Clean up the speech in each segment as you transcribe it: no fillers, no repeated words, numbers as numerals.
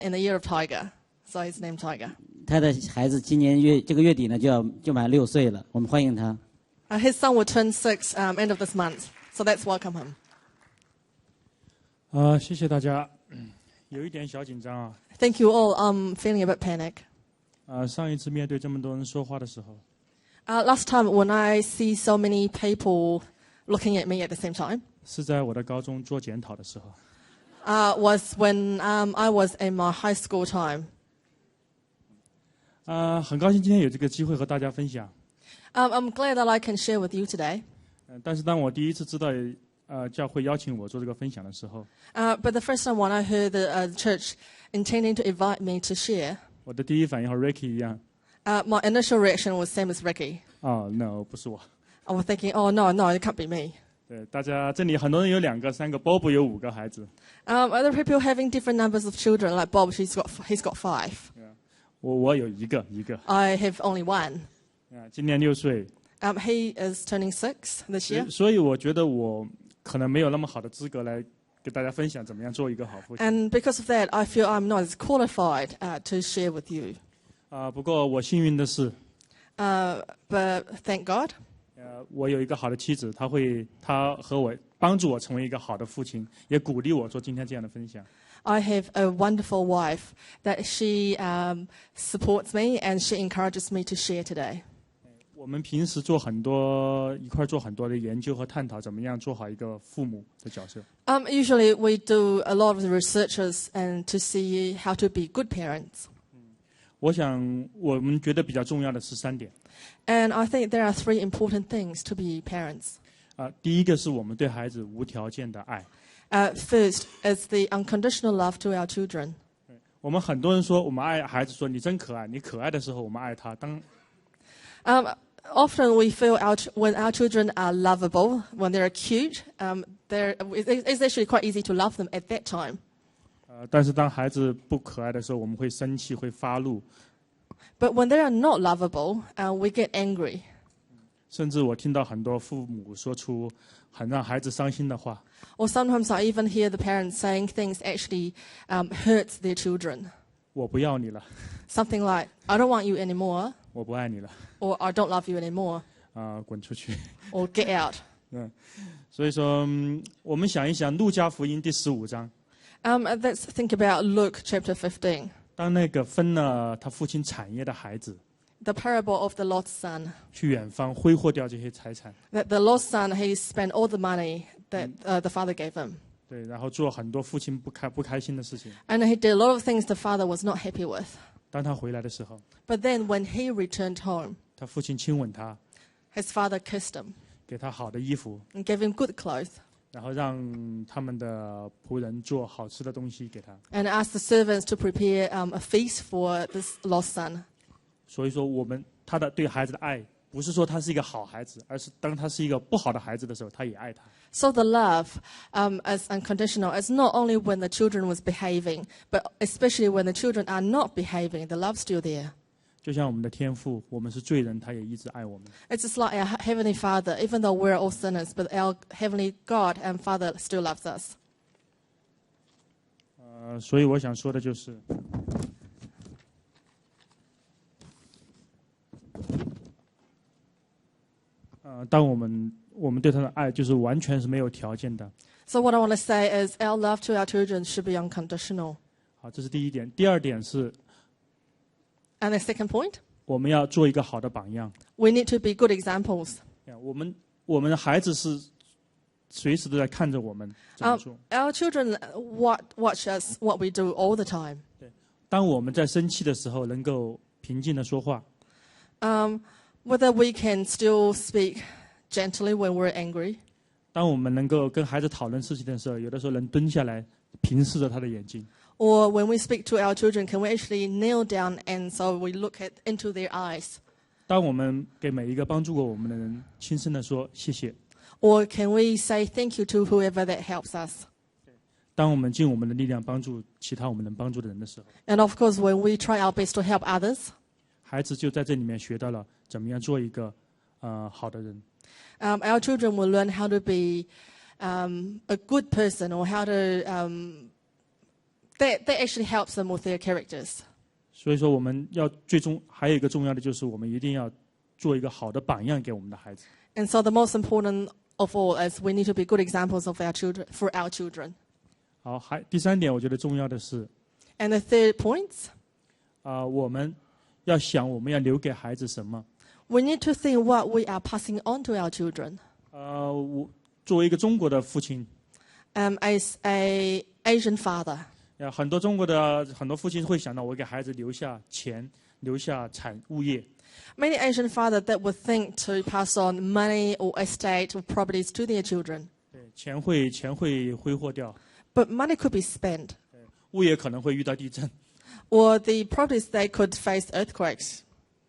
in the year of Tiger, so he's named Tiger. 他的孩子今年这个月底呢就满6岁了，我们欢迎他。His son will turn 6 end of this month, so let's welcome him. 谢谢大家，有一点小紧张啊。Thank you all. I'm feeling a bit panic. 上一次面对这么多人说话的时候， Last time when I see so many people looking at me at the same time, 是在我的高中做检讨的时候。was when I was in my high school time. 很高兴今天有这个机会和大家分享。I'm glad that I can share with you today. 但是当我第一次知道教会邀请我做这个分享的时候， But the first time when I heard the church intending to invite me to share, 我的第一反应和 Ricky 一样， my initial reaction was same as Ricky. no 不是我。 I was thinking, oh no, it can't be me. 对，大家这里很多人有2个、3个 ，Bob 有5个孩子。Other people having different numbers of children, like Bob, he's got 5. 我有一个。I have only one. 今年6岁。He is turning 6 this year. 所以我觉得我可能没有那么好的资格来给大家分享怎么样做一个好父亲。 And because of that, I feel I'm not as qualified to share with you. 不过我幸运的是， But thank God, 我有一个好的妻子，她和我帮助我成为一个好的父亲，也鼓励我做今天这样的分享。 I have a wonderful wife that she supports me and she encourages me to share today. 我们平时一块做很多的研究和探讨，怎么样做好一个父母的角色。Usually we do a lot of the researches and to see how to be good parents. 我想我们觉得比较重要的是3点。 And I think there are 3 important things to be parents. 第一个是我们对孩子无条件的爱。 First is the unconditional love to our children. 我们很多人说我们爱孩子，说你真可爱，你可爱的时候我们爱他。Often we feel when our children are lovable, when they're cute, it's actually quite easy to love them at that time. 但是当孩子不可爱的时候，我们会生气，会发怒。 But when they are not lovable, we get angry. 甚至我听到很多父母说出很让孩子伤心的话。 Or sometimes I even hear the parents saying things actually hurts their children. 我不要你了。 Something like, I don't want you anymore. 我不爱你了。 Or I don't love you anymore. 滚出去。 Or get out. 所以说，我们想一想，路加福音第15章。Let's think about Luke chapter 15. 当那个分了他父亲产业的孩子， The parable of the lost son. 去远方挥霍掉这些财产。 That the lost son, he spent all the money that the father gave him. 对，然后做很多父亲不开心的事情。 And he did a lot of things the father was not happy with. 当他回来的时候， But then when he returned home, 他父亲亲吻他， his father kissed him 给他好的衣服， and gave him good clothes 然后让他们的仆人做好吃的东西给他。 and asked the servants to prepare a feast for this lost son. 所以说，他对孩子的爱，不是说他是一个好孩子，而是当他是一个不好的孩子的时候，他也爱他。 So the love is unconditional. It's not only when the children was behaving, but especially when the children are not behaving, the love's still there. 就像我们的天父，我们是罪人，他也一直爱我们。 It's just like our Heavenly Father, even though we're all sinners, but our Heavenly God and Father still loves us. 所以我想说的就是，当我们对他的爱就是完全是没有条件的。 So what I want to say is our love to our children should be unconditional. 好，这是第一点。第二点是， And the second point, 我们要做一个好的榜样。 we need to be good examples. 我们的孩子是随时都在看着我们怎么做。 Our children watch us what we do all the time. 对，当我们在生气的时候，能够平静的说话。 Whether we can still speak gently when we're angry. 当我们能够跟孩子讨论事情的时候，有的时候能蹲下来，平视着他的眼睛。 Or when we speak to our children, can we actually kneel down and so we look into their eyes? 当我们给每一个帮助过我们的人轻声地说谢谢。 Or can we say thank you to whoever that helps us? 当我们尽我们的力量帮助其他我们能帮助的人的时候， And of course, when we try our best to help others, 孩子就在这里面学到了怎么样做一个好的人。 our children will learn how to be a good person or how to that actually helps them with their characters. 所以说，我们要还有一个重要的就是，我们一定要做一个好的榜样给我们的孩子。 And so the most important of all is we need to be good examples of our children for our children. 好，第三点，我觉得重要的是， And the third point, 我们要想我们要留给孩子什么。 we need to think what we are passing on to our children. 我作为一个中国的父亲， As a Asian father, 很多父亲会想到，我给孩子留下钱，留下物业。 many Asian fathers that would think to pass on money or estate or properties to their children. 对，钱会挥霍掉， But money could be spent, 物业可能会遇到地震。 or the properties they could face earthquakes.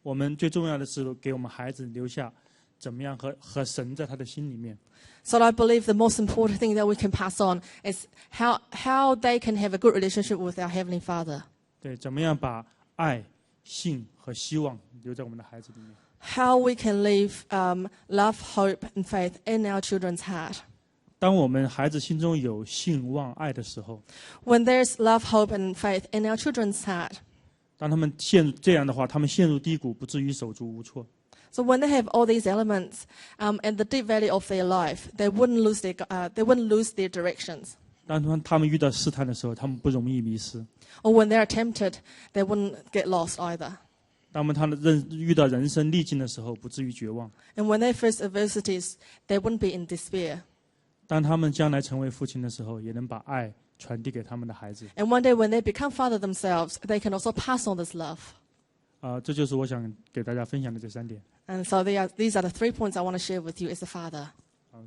我们最重要的是给我们孩子留下怎么样和神在他的心里面。 So I believe the most important thing that we can pass on is how they can have a good relationship with our Heavenly Father. 对，怎么样把爱、信和希望留在我们的孩子里面。 How we can leave love, hope, and faith in our children's heart. 当我们孩子心中有信望爱的时候， When there's love, hope, and faith in our children's heart, 当他们这样的话，他们陷入低谷，不至于手足无措。 so when they have all these elements in the deep valley of their life, they wouldn't lose their directions. 当他们遇到试探的时候，他们不容易迷失。 Or when they're tempted, they wouldn't get lost either. 当他们遇到人生逆境的时候，不至于绝望。 And when they face adversities, they wouldn't be in despair. 当他们将来成为父亲的时候，也能把爱传递给他们的孩子。 And one day when they become father themselves, they can also pass on this love. 这就是我想给大家分享的这3点。 And so these are the 3 points I want to share with you as a father.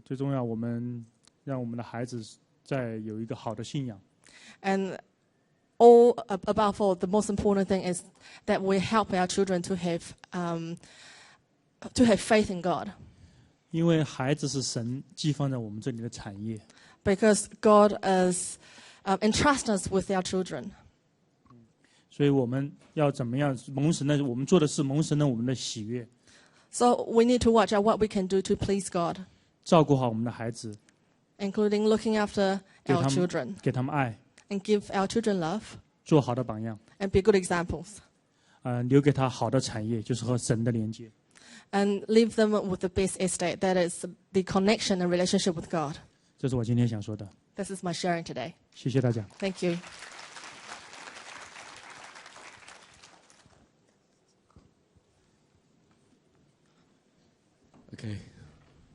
最重要，我们让我们的孩子再有一个好的信仰。 And above all, the most important thing is that we help our children to have faith in God. 因为孩子是神寄放在我们这里的产业。 Because God is entrusted us with our children. 所以我们要怎么样蒙神呢？我们做的是蒙神的我们的喜悦， So we need to watch out what we can do to please God, 照顾好我们的孩子， including looking after 给 our 他 children 们给他们爱， and give our children love 做好的榜样， and be good examples. 留给他好的产业，就是和神的连接。 And leave them with the best estate, that is the connection and relationship with God. 这是我今天想说的， This is my sharing today. 谢谢大家。 Thank you. Okay.